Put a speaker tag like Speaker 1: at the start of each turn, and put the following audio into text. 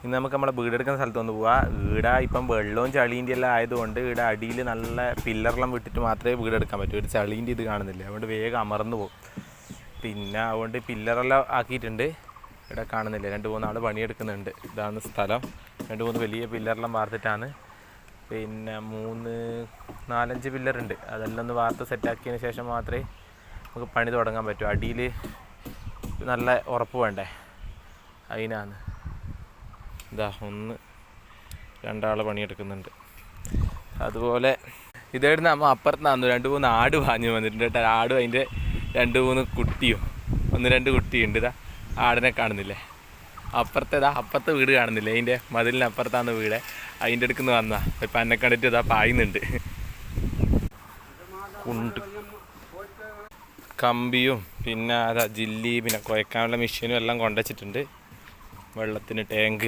Speaker 1: ഇന്ന് നമുക്ക് നമ്മളെ വീടെടുക്കുന്ന സ്ഥലത്തൊന്ന് പോവാം. ഇവിടെ ഇപ്പം വെള്ളവും ചളീൻ്റെ എല്ലാം ആയതുകൊണ്ട് ഇവിടെ അടിയിൽ നല്ല പില്ലറെല്ലാം വിട്ടിട്ട് മാത്രമേ വീടെടുക്കാൻ പറ്റൂ. ഒരു ചളീൻ്റെ ഇത് കാണുന്നില്ല, അതുകൊണ്ട് വേഗം അമർന്നു പോകും. പിന്നെ അതുകൊണ്ട് പില്ലറെല്ലാം ആക്കിയിട്ടുണ്ട്. ഇവിടെ കാണുന്നില്ല, 2-3 ആൾ പണിയെടുക്കുന്നുണ്ട്. ഇതാണ് സ്ഥലം. 2-3 വലിയ പില്ലറെല്ലാം വാർത്തിട്ടാണ്. പിന്നെ 3-4-5 പില്ലറുണ്ട്. അതെല്ലാം ഒന്ന് വാർത്ത് സെറ്റാക്കിയതിന് ശേഷം മാത്രമേ നമുക്ക് പണി തുടങ്ങാൻ പറ്റൂ. അടിയിൽ നല്ല ഉറപ്പ് വേണ്ടേ, അതിനാണ്. ഇതാ 1-2 ആൾ പണിയെടുക്കുന്നുണ്ട്. അതുപോലെ ഇതായിരുന്നു നമ്മൾ അപ്പുറത്തുനിന്ന് 2-3 ആട് വാങ്ങി വന്നിട്ടുണ്ട് കേട്ടോ. ആടും അതിൻ്റെ 2-3 കുട്ടിയും 1-2 കുട്ടിയുണ്ട്. ഇതാ ആടിനെ കാണുന്നില്ലേ, അപ്പുറത്തെ വീട് കാണുന്നില്ലേ, അതിൻ്റെ മതിലിനപ്പുറത്താണ് വീട്. അതിൻ്റെ അടുക്കുന്ന് വന്നാ ഇപ്പം എന്നെ കണ്ടിട്ട് ഇതാ പായുന്നുണ്ട്. കമ്പിയും പിന്നെ അതാ ജില്ലി പിന്നെ കുഴക്കാനുള്ള മെഷീനും എല്ലാം കൊണ്ടുവച്ചിട്ടുണ്ട്. വെള്ളത്തിന് ടാങ്ക്